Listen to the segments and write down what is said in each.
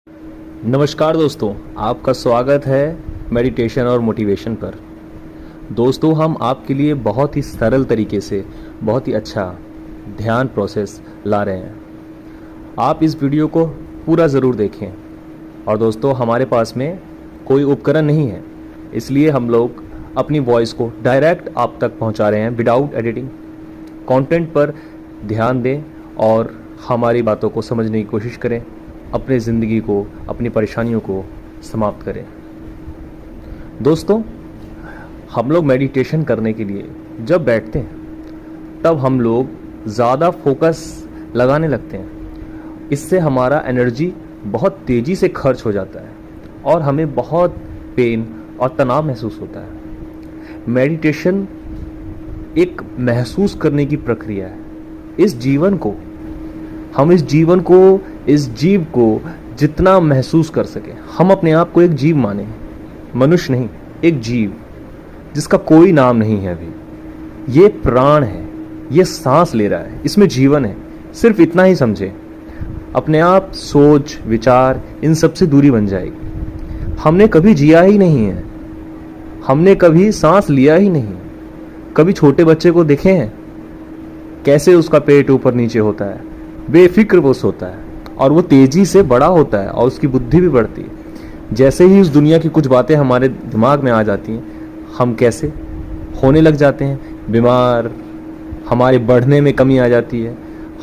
नमस्कार दोस्तों, आपका स्वागत है मेडिटेशन और मोटिवेशन पर। दोस्तों, हम आपके लिए बहुत ही सरल तरीके से बहुत ही अच्छा ध्यान प्रोसेस ला रहे हैं। आप इस वीडियो को पूरा ज़रूर देखें। और दोस्तों, हमारे पास में कोई उपकरण नहीं है, इसलिए हम लोग अपनी वॉइस को डायरेक्ट आप तक पहुंचा रहे हैं विदाउट एडिटिंग। कंटेंट पर ध्यान दें और हमारी बातों को समझने की कोशिश करें, अपनी ज़िंदगी को, अपनी परेशानियों को समाप्त करें। दोस्तों, हम लोग मेडिटेशन करने के लिए जब बैठते हैं तब हम लोग ज़्यादा फोकस लगाने लगते हैं। इससे हमारा एनर्जी बहुत तेज़ी से खर्च हो जाता है और हमें बहुत पेन और तनाव महसूस होता है। मेडिटेशन एक महसूस करने की प्रक्रिया है। इस जीवन को इस जीव को जितना महसूस कर सके, हम अपने आप को एक जीव माने, मनुष्य नहीं, एक जीव जिसका कोई नाम नहीं है। अभी ये प्राण है, ये सांस ले रहा है, इसमें जीवन है। सिर्फ इतना ही समझे, अपने आप सोच विचार इन सब से दूरी बन जाएगी। हमने कभी जिया ही नहीं है, हमने कभी सांस लिया ही नहीं। कभी छोटे बच्चे को देखे हैं कैसे उसका पेट ऊपर नीचे होता है, बेफिक्र वो सोता है और वो तेजी से बड़ा होता है और उसकी बुद्धि भी बढ़ती है। जैसे ही उस दुनिया की कुछ बातें हमारे दिमाग में आ जाती हैं, हम कैसे होने लग जाते हैं बीमार। हमारे बढ़ने में कमी आ जाती है,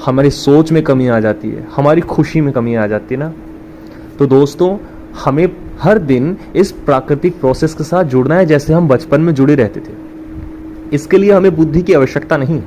हमारी सोच में कमी आ जाती है, हमारी खुशी में कमी आ जाती है ना। तो दोस्तों, हमें हर दिन इस प्राकृतिक प्रोसेस के साथ जुड़ना है जैसे हम बचपन में जुड़े रहते थे। इसके लिए हमें बुद्धि की आवश्यकता नहीं।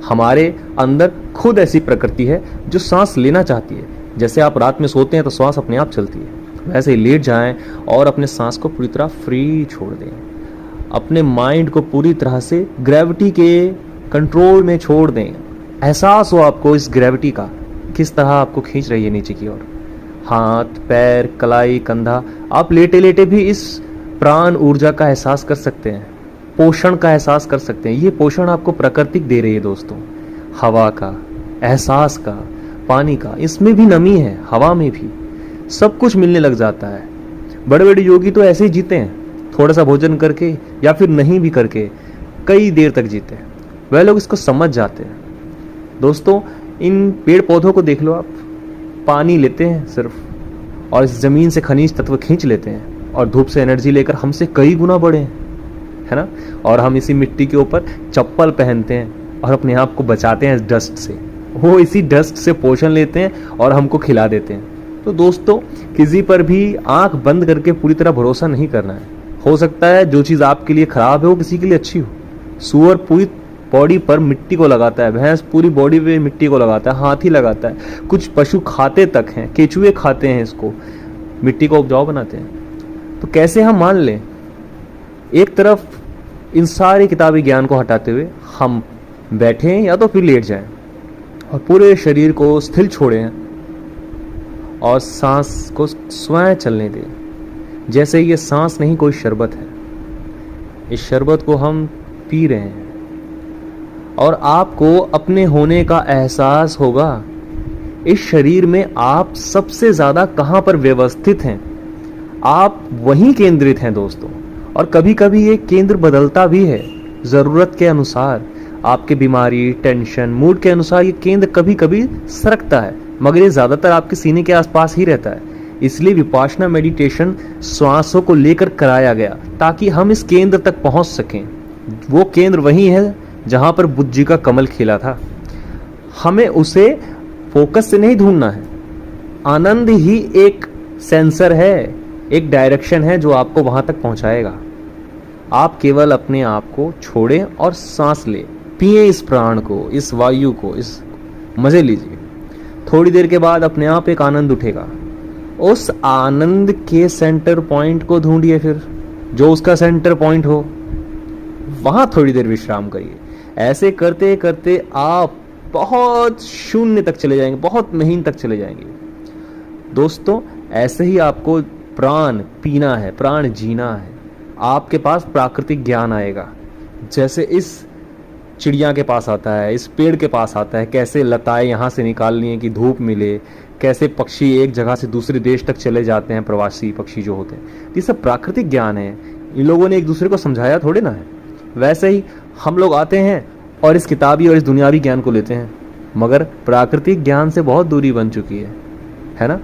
हमारे अंदर खुद ऐसी प्रकृति है जो सांस लेना चाहती है। जैसे आप रात में सोते हैं तो सांस अपने आप चलती है, वैसे ही लेट जाएं और अपने सांस को पूरी तरह फ्री छोड़ दें। अपने माइंड को पूरी तरह से ग्रेविटी के कंट्रोल में छोड़ दें। एहसास हो आपको इस ग्रेविटी का, किस तरह आपको खींच रही है नीचे की ओर। हाथ, पैर, कलाई, कंधा, आप लेटे लेटे भी इस प्राण ऊर्जा का एहसास कर सकते हैं, पोषण का एहसास कर सकते हैं। ये पोषण आपको प्रकृति दे रही है दोस्तों, हवा का, एहसास का, पानी का। इसमें भी नमी है, हवा में भी सब कुछ मिलने लग जाता है। बड़े बड़े योगी तो ऐसे ही जीते हैं, थोड़ा सा भोजन करके या फिर नहीं भी करके कई देर तक जीते हैं। वह लोग इसको समझ जाते हैं। दोस्तों, इन पेड़ पौधों को देख लो आप, पानी लेते हैं सिर्फ और इस जमीन से खनिज तत्व खींच लेते हैं और धूप से एनर्जी लेकर हमसे कई गुना बड़े हैं, है ना। और हम इसी मिट्टी के ऊपर चप्पल पहनते हैं और अपने आप को बचाते हैं इस डस्ट से। वो इसी डस्ट से पोषण लेते हैं और हमको खिला देते हैं। तो दोस्तों, किसी पर भी आंख बंद करके पूरी तरह भरोसा नहीं करना है। हो सकता है जो चीज़ आपके लिए खराब है वो किसी के लिए अच्छी हो। सूअर पूरी बॉडी पर मिट्टी को लगाता है, भैंस पूरी बॉडी पे मिट्टी को लगाता है, हाथी लगाता है, कुछ पशु खाते तक हैं, केचुए खाते हैं इसको, मिट्टी को उपजाऊ बनाते हैं। तो कैसे हम मान लें? एक तरफ इन सारे किताबी ज्ञान को हटाते हुए हम बैठें या तो फिर लेट जाएं और पूरे शरीर को स्थिर छोड़ें और सांस को स्वयं चलने दें। जैसे ये सांस नहीं, कोई शरबत है। इस शरबत को हम पी रहे हैं और आपको अपने होने का एहसास होगा। इस शरीर में आप सबसे ज़्यादा कहाँ पर व्यवस्थित हैं, आप वहीं केंद्रित हैं दोस्तों। और कभी कभी ये केंद्र बदलता भी है ज़रूरत के अनुसार। आपके बीमारी, टेंशन, मूड के अनुसार ये केंद्र कभी कभी सरकता है, मगर ये ज़्यादातर आपके सीने के आसपास ही रहता है। इसलिए विपाशना मेडिटेशन श्वासों को लेकर कराया गया ताकि हम इस केंद्र तक पहुंच सकें। वो केंद्र वही है जहां पर बुद्ध जी का कमल खिला था। हमें उसे फोकस से नहीं ढूंढना है। आनंद ही एक सेंसर है, एक डायरेक्शन है जो आपको वहां तक पहुंचाएगा। आप केवल अपने आप को छोड़ें और सांस लें, पिए इस प्राण को, इस वायु को, इस मजे लीजिए। थोड़ी देर के बाद अपने आप एक आनंद उठेगा। उस आनंद के सेंटर पॉइंट को ढूंढिए, फिर जो उसका सेंटर पॉइंट हो वहां थोड़ी देर विश्राम करिए। ऐसे करते करते आप बहुत शून्य तक चले जाएंगे, बहुत महीन तक चले जाएंगे। दोस्तों, ऐसे ही आपको प्राण पीना है, प्राण जीना है। आपके पास प्राकृतिक ज्ञान आएगा। जैसे इस चिड़िया के पास आता है, इस पेड़ के पास आता है, कैसे लताएं यहाँ से निकालनी है कि धूप मिले, कैसे पक्षी एक जगह से दूसरे देश तक चले जाते हैं, प्रवासी पक्षी जो होते हैं, ये सब प्राकृतिक ज्ञान है। इन लोगों ने एक दूसरे को समझाया थोड़े ना है। वैसे ही हम लोग आते हैं और इस किताबी और इस दुनियावी ज्ञान को लेते हैं, मगर प्राकृतिक ज्ञान से बहुत दूरी बन चुकी है ना।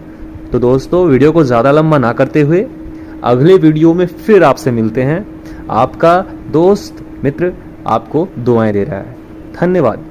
तो दोस्तों, वीडियो को ज़्यादा लंबा ना करते हुए अगले वीडियो में फिर आपसे मिलते हैं। आपका दोस्त मित्र आपको दुआएं दे रहा है। धन्यवाद।